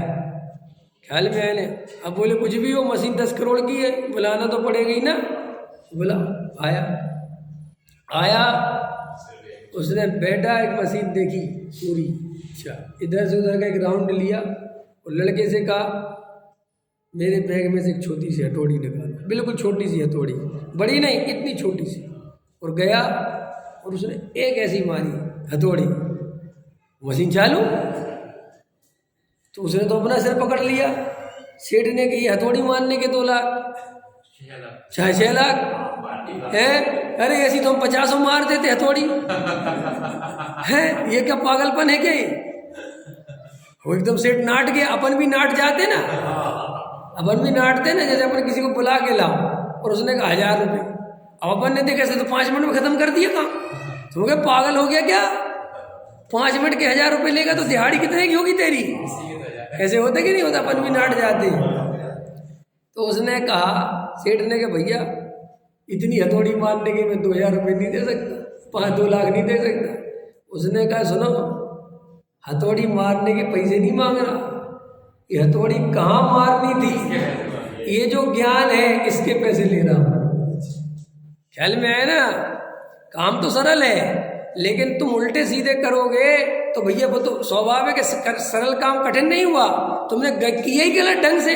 ख्याल में आने। अब बोले कुछ भी हो, मशीन 10 करोड़ की है, बुलाना तो पड़ेगा ही ना। बोला आया, उसने बैठा, एक मशीन देखी पूरी, अच्छा इधर से उधर का एक राउंड लिया, और लड़के से कहा मेरे बैग में से एक छोटी सी हथौड़ी निकालो, बिल्कुल छोटी सी हथौड़ी, बड़ी नहीं, इतनी छोटी सी, और गया और उसने एक ऐसी मारी हथौड़ी, मशीन चालू। तो उसने तो अपना सिर पकड़ लिया। सेठ ने कही हथौड़ी मारने के 2 लाख, 6 लाख है, अरे ऐसी तो हम 50 मार देते हथौड़ी है, ये क्या पागलपन है क्या? वो एकदम सेठ नाट गया। अपन भी नाट जाते ना, अपन भी नाटते ना, जैसे अपन किसी को बुला के लाओ और उसने कहा 1000 रुपये, अब अपन ने देखा ऐसे तो 5 मिनट में खत्म कर दिया काम। तो क्या पागल हो गया क्या? 5 मिनट के 1000 रुपये लेगा तो दिहाड़ी कितने की होगी तेरी? ऐसे होता कि नहीं होता? अपन भी नाट जाते। तो उसने कहा, सेठ ने कहा भैया इतनी हथौड़ी मारने के मैं 2000 रुपये नहीं दे सकता, 2 लाख नहीं दे सकता। उसने कहा सुनो, हथौड़ी मारने के पैसे नहीं मांग रहा, ये हथौड़ी कहाँ मारनी थी, ये जो ज्ञान है इसके पैसे ले रहा हूँ। ख्याल में है ना? काम तो सरल है, लेकिन तुम उल्टे सीधे करोगे तो भैया वो तो स्वभाव है कि सरल काम कठिन नहीं हुआ, तुमने किया ही गलत ढंग से।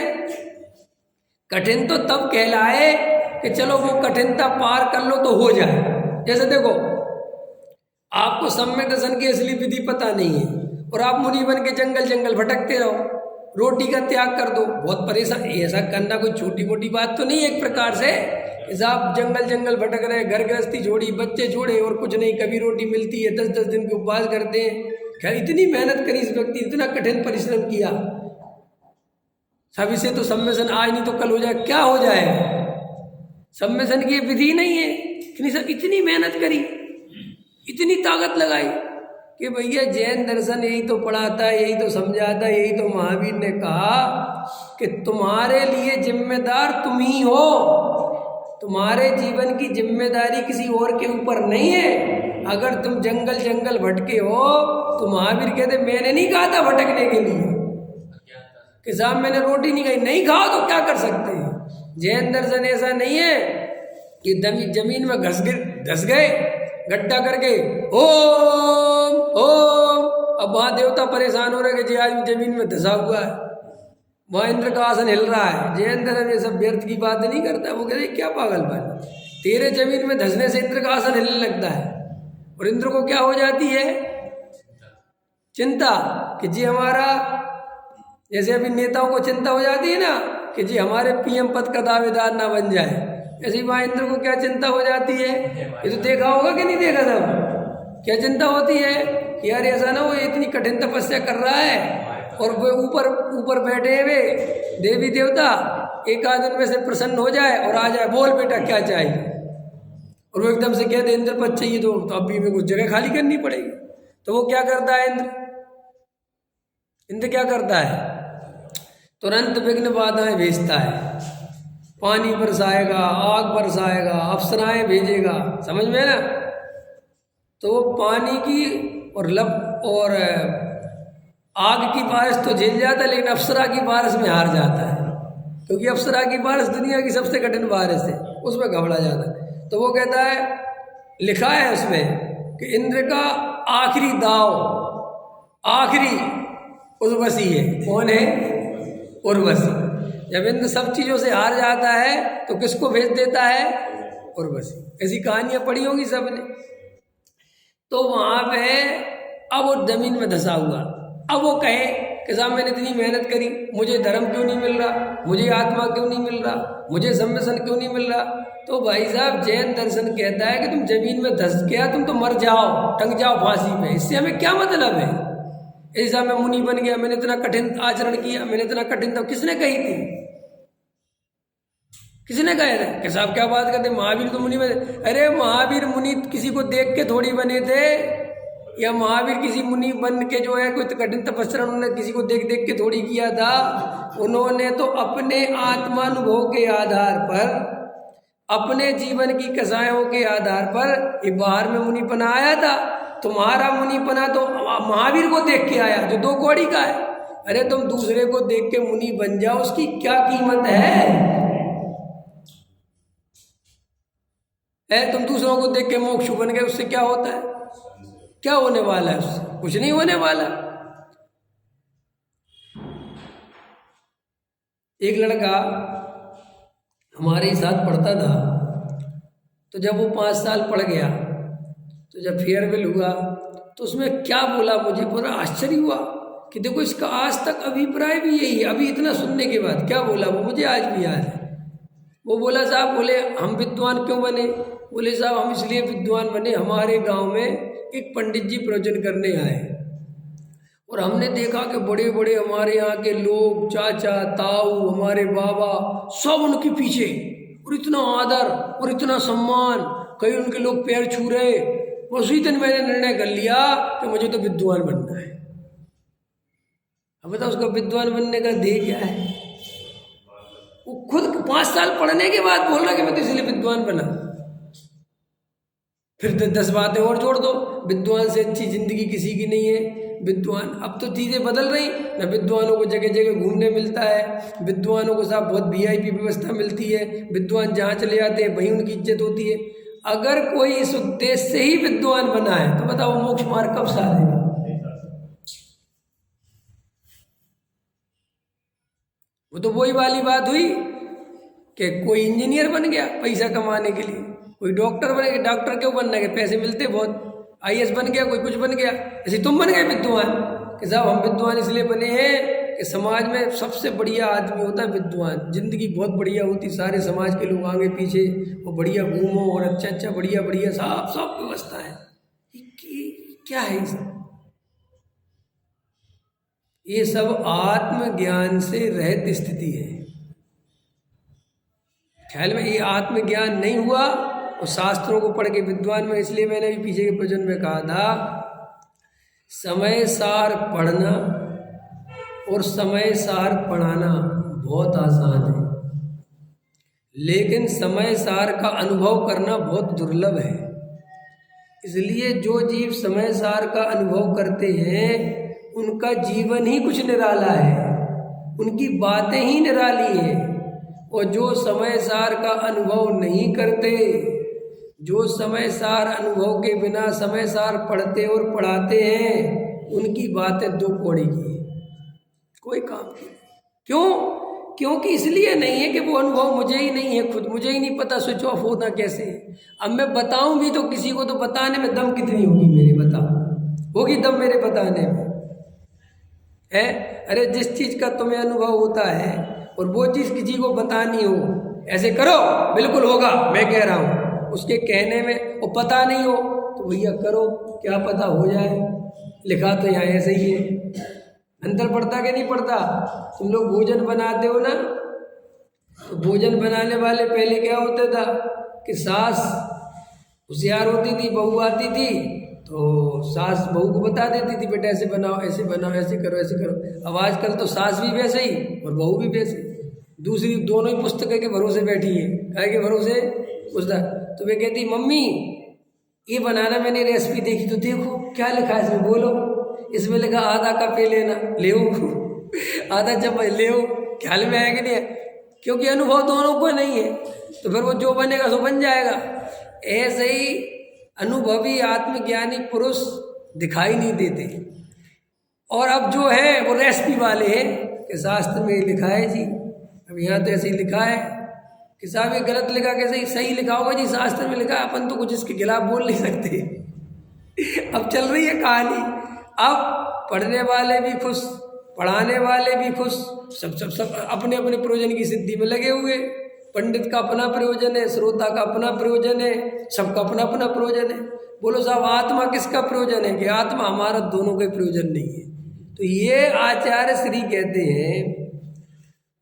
कठिन तो तब कहलाए कि चलो वो कठिनता पार कर लो तो हो जाए। जैसे देखो, आपको सम्यक दर्शन की असली विधि पता नहीं है और आप मुनि बन के जंगल जंगल भटकते रहो, रोटी का त्याग कर दो, बहुत परेशान। ऐसा करना कोई छोटी मोटी बात तो नहीं। एक प्रकार से आप जंगल जंगल भटक रहे, घर गृहस्थी छोड़ी, बच्चे छोड़े और कुछ नहीं, कभी रोटी मिलती है, 10-10 दिन के उपवास करते हैं। खैर इतनी मेहनत करी इस व्यक्ति, इतना कठिन परिश्रम किया, सब इसे तो सम्मेलन आज नहीं तो कल हो जाए, क्या हो जाएगा? सम्मेलन की विधि नहीं है। इतनी मेहनत करी, इतनी ताकत लगाई कि भैया जैन दर्शन यही तो पढ़ाता है, यही तो समझाता है, यही तो महावीर ने कहा कि तुम्हारे लिए जिम्मेदार तुम ही हो, तुम्हारे जीवन की जिम्मेदारी किसी और के ऊपर नहीं है। अगर तुम जंगल जंगल भटके हो तो महावीर कहते मैंने नहीं कहा था भटकने के लिए कि साहब मैंने रोटी नहीं खाई, नहीं खाओ तो क्या कर सकते हैं। जैन दर्शन ऐसा नहीं है कि जमीन में घस गए गड्ढा करके ओम ओम, अब वहाँ देवता परेशान हो रहे कि जी आदमी जमीन में धसा हुआ है, वहाँ इंद्र का आसन हिल रहा है। जैन दर्शन ये सब व्यर्थ की बात नहीं करता। वो कहते क्या पागल भाई, तेरे जमीन में धसने से इंद्र का आसन हिलने लगता है, और इंद्र को क्या हो जाती है? चिंता कि जी हमारा, जैसे अभी नेताओं को चिंता हो जाती है ना कि जी हमारे पीएम पद का दावेदार ना बन जाए। ऐसी वहाँ इंद्र को क्या चिंता हो जाती है, ये तो देखा होगा कि नहीं देखा सब, क्या चिंता होती है कि यार ऐसा ना वो इतनी कठिन तपस्या कर रहा है और वो ऊपर ऊपर बैठे हुए देवी देवता एक आध दिन में से प्रसन्न हो जाए और आ जाए, बोल बेटा क्या चाहिए, और वो एकदम से कह दे इंद्र पद चाहिए तो अभी मेरे को जगह खाली करनी पड़ेगी। तो वो क्या करता है इंद्र क्या करता है, तुरंत विघ्न बाधाएं भेजता है, पानी बरसाएगा, आग बरसाएगा, अप्सराएं भेजेगा, समझ में ना। तो वो पानी की और आग की बारिश तो झेल जाता है, लेकिन अप्सरा की बारिश में हार जाता है, क्योंकि अप्सरा की बारिश दुनिया की सबसे कठिन बारिश है, उसमें घबरा जाता है। तो वो कहता है, लिखा है उसमें कि इंद्र का आखिरी दाव, आखिरी उर्वशी है। कौन है? उर्वशी। जब इंद्र सब चीज़ों से हार जाता है तो किसको भेज देता है? उर्वशी। ऐसी कहानियां पढ़ी होंगी सबने। तो वहाँ पे अब वो जमीन में धंसा हुआ, अब वो कहे कि साहब मैंने इतनी मेहनत करी, मुझे धर्म क्यों नहीं मिल रहा, मुझे आत्मा क्यों नहीं मिल रहा, मुझे सम्मेशन क्यों नहीं मिल रहा। तो भाई साहब जैन दर्शन कहता है कि तुम जमीन में धंस गया, तुम तो मर जाओ, टंग जाओ फांसी पे, इससे हमें क्या मतलब है। ऐसा मैं मुनि बन गया, मैंने इतना कठिन आचरण किया, मैंने इतना कठिन, तब किसने कही थी, किसने कहा था कि साहब क्या बात करते, महावीर तो मुनि बने। अरे महावीर मुनि किसी को देख के थोड़ी बने थे, या महावीर किसी मुनि बन के जो है कोई कठिन तपस्या उन्होंने किसी को देख देख के थोड़ी किया था। उन्होंने तो अपने आत्मानुभव के आधार पर, अपने जीवन की कसायों के आधार पर एक बाहर में मुनिपना आया था। तुम्हारा मुनिपना तो महावीर को देख के आया जो 2 कौड़ी का है। अरे तुम दूसरे को देख के मुनि बन जाओ, उसकी क्या कीमत है? तुम दूसरों को देख के मोक्षु बन गए, उससे क्या होता है? क्या होने वाला है उससे? कुछ नहीं होने वाला। एक लड़का हमारे साथ पढ़ता था, तो जब वो 5 साल पढ़ गया तो जब फेयरवेल हुआ तो उसमें क्या बोला, मुझे बड़ा आश्चर्य हुआ कि देखो इसका आज तक अभिप्राय भी यही है। अभी इतना सुनने के बाद क्या बोला वो मुझे आज भी याद है। वो बोला साहब, बोले हम विद्वान क्यों बने? बोले साहब हम इसलिए विद्वान बने, हमारे गांव में एक पंडित जी प्रवचन करने आए और हमने देखा कि बड़े बड़े हमारे यहाँ के लोग, चाचा ताऊ, हमारे बाबा, सब उनके पीछे, और इतना आदर और इतना सम्मान, कई उनके लोग पैर छू रहे। उसी दिन मैंने निर्णय कर लिया कि मुझे तो विद्वान बनना है। अब बताओ उसका विद्वान बनने का ध्येय क्या है? वो खुद 5 साल पढ़ने के बाद बोल रहा कि मैं तो इसलिए विद्वान बना। फिर 10 बातें और जोड़ दो, विद्वान से अच्छी जिंदगी किसी की नहीं है। विद्वान, अब तो चीज़ें बदल रही ना, विद्वानों को जगह जगह घूमने मिलता है, विद्वानों को साहब बहुत VIP व्यवस्था मिलती है, विद्वान जहाँ चले जाते हैं वहीं उनकी इज्जत होती है। अगर कोई इस उद्देश्य से ही विद्वान बना है तो बताओ मोक्ष मार्ग कब साधेगा? वो तो वही वाली बात हुई कि कोई इंजीनियर बन गया पैसा कमाने के लिए, कोई डॉक्टर बन गया। डॉक्टर क्यों बनना है? पैसे मिलते बहुत। IAS बन गया, कोई कुछ बन गया। ऐसे तुम बन गए विद्वान कि साहब हम विद्वान इसलिए बने हैं कि समाज में सबसे बढ़िया आदमी होता है विद्वान, जिंदगी बहुत बढ़िया होती, सारे समाज के लोग आगे पीछे वो बढ़िया घूमो और अच्छा बढ़िया बढ़िया सब व्यवस्था है। क्या है ये सब आत्मज्ञान से रहित स्थिति है। ख्याल में ये आत्मज्ञान नहीं हुआ और शास्त्रों को पढ़ के विद्वान में, इसलिए मैंने भी पीछे के प्रवचन में कहा था, समय सार पढ़ना और समय सार पढ़ाना बहुत आसान है, लेकिन समय सार का अनुभव करना बहुत दुर्लभ है। इसलिए जो जीव समय सार का अनुभव करते हैं उनका जीवन ही कुछ निराला है, उनकी बातें ही निराली हैं। और जो समय सार का अनुभव नहीं करते, जो समय सार अनुभव के बिना समय सार पढ़ते और पढ़ाते हैं, उनकी बातें 2 कौड़ी की है, कोई काम की नहीं। क्यों? क्योंकि इसलिए नहीं है कि वो अनुभव मुझे ही नहीं है, खुद मुझे ही नहीं पता स्विच ऑफ होना कैसे है। अब मैं बताऊं भी तो किसी को तो बताने में दम कितनी होगी मेरे, बताओ होगी दम मेरे बताने में है? अरे जिस चीज़ का तुम्हें अनुभव होता है और वो चीज़ किसी को बतानी हो, ऐसे करो बिल्कुल होगा मैं कह रहा हूँ, उसके कहने में वो पता नहीं हो तो भैया करो, क्या पता हो जाए, लिखा तो यहाँ ऐसे ही है। अंतर पड़ता कि नहीं पड़ता? तुम लोग भोजन बनाते हो ना, तो भोजन बनाने वाले पहले क्या होता था कि सास होशियार होती थी, बहू आती थी तो सास बहू को बता देती थी बेटा ऐसे बनाओ, ऐसे बनाओ, ऐसे करो, ऐसे करो। अब आजकल तो सास भी वैसे ही और बहू भी वैसे, दूसरी दोनों ही पुस्तक के भरोसे बैठी है। काहे के भरोसे? पुस्तक। तो वे कहती मम्मी ये बनाना मैंने रेसिपी देखी, तो देखो क्या लिखा है इसमें, बोलो। इसमें लिखा आधा कप ये लेना, ले आधा चम्मच ले, ख्याल में आया कि नहीं है? क्योंकि अनुभव दोनों को नहीं है, तो फिर वो जो बनेगा सो बन जाएगा। ऐसे ही अनुभवी आत्मज्ञानी पुरुष दिखाई नहीं देते। और अब जो है वो रेसिपी वाले हैं कि शास्त्र में लिखा है जी, अब यहाँ तो ऐसे ही लिखा है कि साहब ये गलत लिखा, कैसे सही लिखा होगा जी, शास्त्र में लिखा, अपन तो कुछ इसके खिलाफ बोल नहीं सकते। अब चल रही है कहानी, अब पढ़ने वाले भी खुश, पढ़ाने वाले भी खुश, सब अपने अपने प्रयोजन की सिद्धि में लगे हुए। पंडित का अपना प्रयोजन है, श्रोता का अपना प्रयोजन है, सबका अपना अपना प्रयोजन है। बोलो साहब आत्मा किसका प्रयोजन है? कि आत्मा हमारा दोनों का प्रयोजन नहीं है। तो ये आचार्य श्री कहते हैं,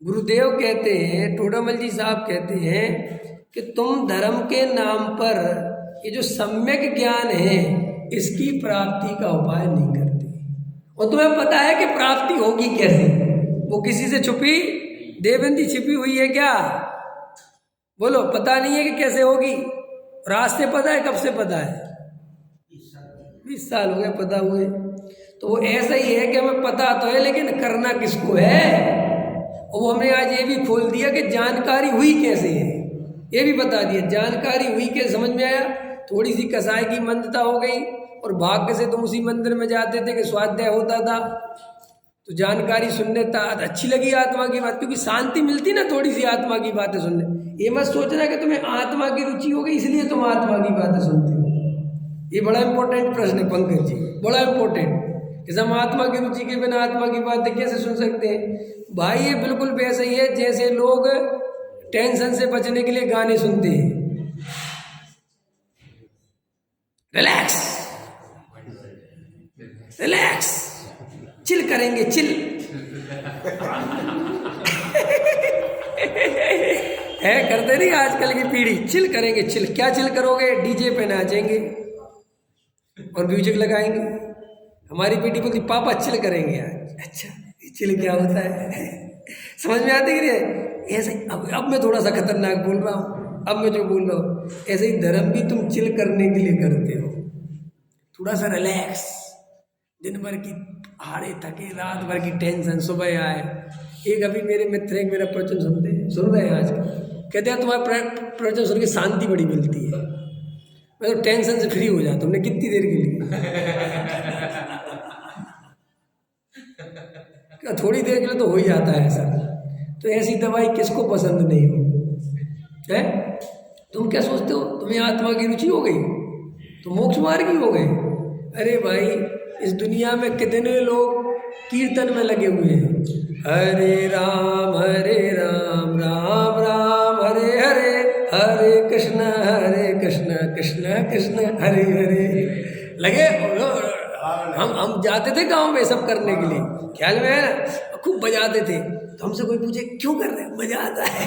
गुरुदेव कहते हैं, टोडामल जी साहब कहते हैं कि तुम धर्म के नाम पर ये जो सम्यक ज्ञान है इसकी प्राप्ति का उपाय नहीं करते, और तुम्हें पता है कि प्राप्ति होगी कैसे? वो किसी से छुपी देवबंदी छिपी हुई है क्या? बोलो, पता नहीं है कि कैसे होगी। रास्ते पता है, कब से पता है? 20 साल हो गए पता हुए। तो वो ऐसा ही है कि हमें पता तो है लेकिन करना किसको है। और वो हमने आज ये भी खोल दिया कि जानकारी हुई कैसे है, ये भी बता दिया। जानकारी हुई कैसे समझ में आया? थोड़ी सी कसाई की मंदता हो गई और भाग्य से तुम उसी मंदिर में जाते थे कि स्वाध्याय होता था, तो जानकारी सुनने अच्छी लगी आत्मा की बात, क्योंकि शांति मिलती ना थोड़ी सी आत्मा की बातें सुनने। ये मत सोचना कि तुम्हें आत्मा की रुचि हो गई इसलिए तुम आत्मा की बातें सुनते हो। ये बड़ा इंपॉर्टेंट प्रश्न है पंकज जी, बड़ा इंपॉर्टेंट। कि हम आत्मा की रुचि के बिना आत्मा की बातें कैसे सुन सकते हैं? भाई ये बिल्कुल वैसे ही है जैसे लोग टेंशन से बचने के लिए गाने सुनते हैं। रिलैक्स रिलैक्स, चिल करेंगे, चिल है करते नहीं आजकल की पीढ़ी, चिल करेंगे। चिल क्या चिल करोगे? डीजे पे नाचेंगे और म्यूजिक लगाएंगे। हमारी पीढ़ी बोलती पापा चिल करेंगे आज। अच्छा चिल क्या होता है? समझ में आती है? ऐसे अब मैं थोड़ा सा खतरनाक बोल रहा हूँ, अब मैं जो बोल रहा हूँ ऐसे ही धर्म भी तुम चिल करने के लिए करते हो। थोड़ा सा रिलैक्स, दिन भर की हारे थके, रात भर की टेंशन, सुबह आए। एक अभी मेरे मित्र एक मेरा प्रवचन सुन रहे हैं आज, कहते हैं तुम्हारा प्रवचन सुन के शांति बड़ी मिलती है। मैं तो टेंशन से फ्री हो जाता हूँ। तुमने कितनी देर के लिए? थोड़ी देर के लिए तो हो ही जाता है ऐसा। तो ऐसी दवाई किसको पसंद नहीं हो है? तुम क्या सोचते हो तुम्हें आत्मा की रुचि हो गई तो मोक्ष मार्गी हो गए? अरे भाई इस दुनिया में कितने लोग कीर्तन में लगे हुए हैं, हरे राम राम राम हरे हरे, हरे कृष्ण कृष्ण कृष्ण हरे हरे लगे। हम जाते थे गांव में सब करने के लिए, ख्याल में है ना, खूब बजाते थे। तो हमसे कोई पूछे क्यों कर रहे हैं? मजा आता है।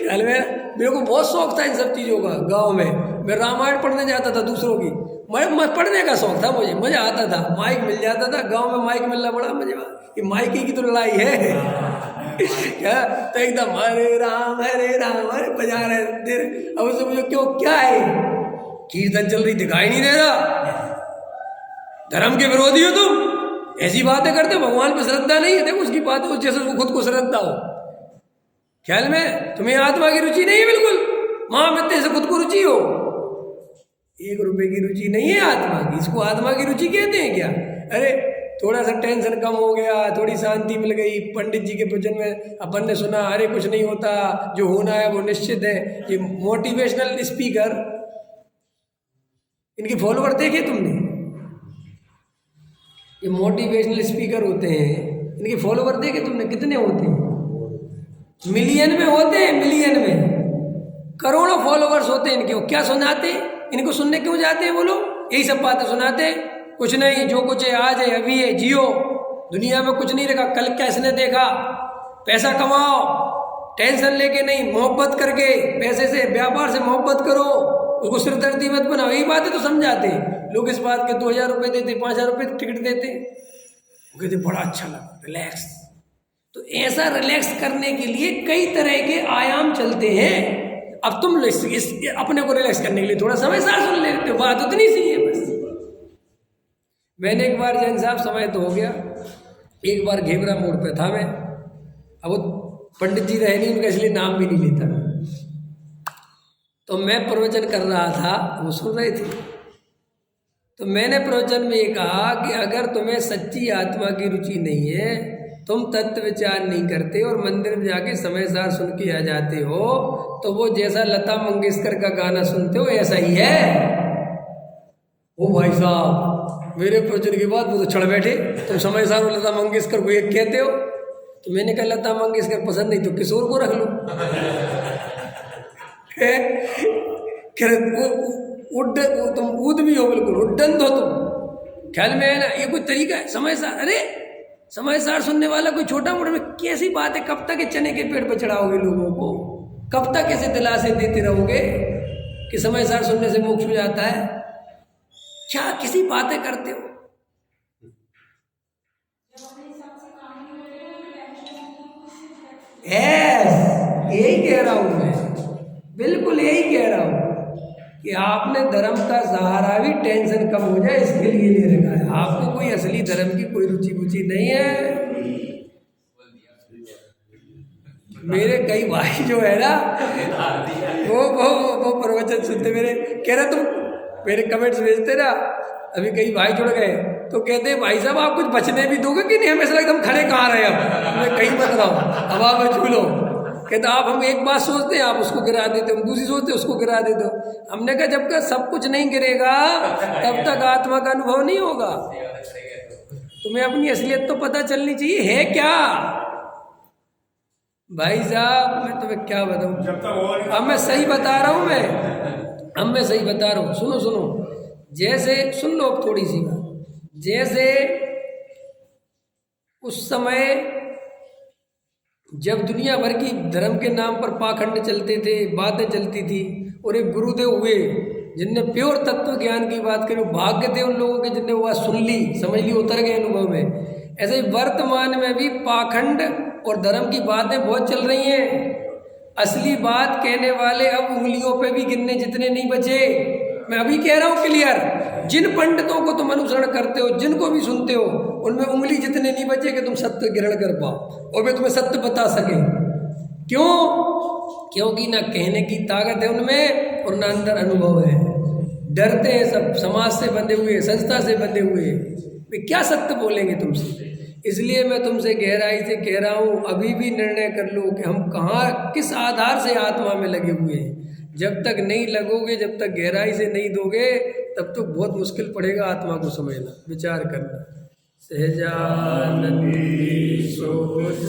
ख्याल में मेरे को बहुत शौक था इन सब चीज़ों का। गांव में मैं रामायण पढ़ने जाता था दूसरों की, मैं पढ़ने का शौक था, मुझे मजा आता था। माइक मिल जाता था गांव में, माइक मिलना बड़ा मजा। ये माइक की तो लड़ाई है क्या? तो एकदम हरे राम हरे बजा रहे। अब उससे मुझे क्यों क्या है, कीर्तन चल रही दिखाई नहीं दे रहा? धर्म के विरोधी हो तुम, ऐसी बातें करते हो। भगवान पे श्रद्धा नहीं है, देखो उसकी बात है जैसे वो खुद को श्रद्धा हो। ख्याल में तुम्हें आत्मा की रुचि नहीं है बिल्कुल, महामित्र से खुद को रुचि हो। 1 रुपए की रुचि नहीं है आत्मा की, इसको आत्मा की रुचि कहते हैं क्या? अरे थोड़ा सा टेंशन कम हो गया, थोड़ी शांति मिल गई। पंडित जी के भजन में अपन ने सुना अरे कुछ नहीं होता, जो होना है वो निश्चित है। ये मोटिवेशनल स्पीकर, इनके फॉलोवर देखे तुमने? ये मोटिवेशनल स्पीकर होते हैं, इनके फॉलोवर देखे तुमने कितने होते हैं? मिलियन में होते हैं, मिलियन में, करोड़ों फॉलोवर्स होते हैं इनके। वो क्या सुनाते? इनको सुनने क्यों जाते हैं वो लोग? यही सब बातें सुनाते हैं। कुछ नहीं, जो कुछ है आज है, अभी है, जियो, दुनिया में कुछ नहीं रखा, कल क्या इसने देखा, पैसा कमाओ, टेंशन लेके नहीं, मोहब्बत करके, पैसे से, व्यापार से मोहब्बत करो, उसको सिरदर्दी मत बनाओ। यही बातें तो समझाते हैं लोग। इस बात के 2000 रुपये देते, 5000 रुपये टिकट देते, वो कहते बड़ा अच्छा लगा, रिलैक्स। तो ऐसा रिलैक्स करने के लिए कई तरह के आयाम चलते हैं। अब तुम अपने को रिलैक्स करने के लिए थोड़ा समय सार सुन लेते हो, बात उतनी सी है बस। मैंने एक बार, जैन साहब समय तो हो गया, एक बार घेबरा मोड़ पे था मैं, अब वो पंडित जी रहे नहीं उनका, इसलिए नाम भी नहीं लेता। तो मैं प्रवचन कर रहा था, वो सुन रहे थे। तो मैंने प्रवचन में ये कहा कि अगर तुम्हें सच्ची आत्मा की रुचि नहीं है, तुम तत्व विचार नहीं करते और मंदिर में जाके समय सार सुन के आ जाते हो, तो वो जैसा लता मंगेशकर का गाना सुनते हो ऐसा ही है। ओ भाई साहब, मेरे प्रवचन के बाद वो तो चढ़ बैठे, तुम समय सार और लता मंगेशकर को एक कहते हो। तो मैंने कहा लता मंगेशकर पसंद नहीं तो किशोर को रख लो। तुम ऊद भी हो, बिल्कुल उड्डन हो तुम, ख्याल में है ना? ये कोई तरीका है समय सार? अरे समय सार सुनने वाला कोई छोटा मोटा में कैसी बात है? कब तक चने के पेड़ पर चढ़ाओगे लोगों को? कब तक ऐसे दिलासे देते रहोगे कि समय सार सुनने से मोक्ष हो जाता है? क्या किसी बातें करते हो? यही कह रहा हूं मैं, बिल्कुल यही कह रहा हूं कि आपने धर्म का सहारा भी टेंशन कम हो जाए इसके लिए ले रखा है। आपको कोई असली धर्म की कोई रुचि नहीं है। मेरे कई भाई जो है ना, वो प्रवचन सुनते, मेरे कह रहे तुम मेरे कमेंट्स भेजते ना, अभी कई भाई जुड़ गए तो कहते हैं भाई साहब आप कुछ बचने भी दोगे कि नहीं? हम ऐसा एकदम खड़े कहाँ रहे, अब मैं कहीं मत रहा हूँ, हवा में झूलो। कहते आप, हम एक बात सोचते हैं आप उसको गिरा देते, हम दूसरी सोचते हैं उसको गिरा देते हो। हमने कहा जब तक सब कुछ नहीं गिरेगा तब तक आत्मा का अनुभव नहीं होगा। तुम्हें अपनी असलियत तो पता चलनी चाहिए है क्या। भाई साहब मैं तुम्हें क्या बताऊं, अब मैं सही बता रहा हूं, मैं सही बता रहा हूं। सुनो, जैसे सुन लो अब थोड़ी सी बात। जैसे उस समय जब दुनिया भर की धर्म के नाम पर पाखंड चलते थे, बातें चलती थी, और एक गुरुदेव हुए जिनने प्योर तत्व ज्ञान की बात करी, भाग्य थे उन लोगों के जिनने वो बात सुन ली, समझ ली, उतर गए अनुभव में। ऐसे ही वर्तमान में भी पाखंड और धर्म की बातें बहुत चल रही हैं। असली बात कहने वाले अब उंगलियों पे भी गिनने जितने नहीं बचे। मैं अभी कह रहा हूँ क्लियर, जिन पंडितों को तुम अनुसरण करते हो, जिनको भी सुनते हो, उनमें उंगली जितने नहीं बचे कि तुम सत्य ग्रहण कर पाओ और वे तुम्हें सत्य बता सके। क्यों? क्योंकि ना कहने की ताकत है उनमें और ना अंदर अनुभव है। डरते हैं सब, समाज से बंधे हुए, संस्था से बंधे हुए, वे क्या सत्य बोलेंगे तुमसे। इसलिए मैं तुमसे गहराई से कह रहा हूँ, अभी भी निर्णय कर लो कि हम कहाँ, किस आधार से आत्मा में लगे हुए हैं। जब तक नहीं लगोगे, जब तक गहराई से नहीं दोगे, तब तक बहुत मुश्किल पड़ेगा आत्मा को समझना, विचार करना। सहजानंद सोच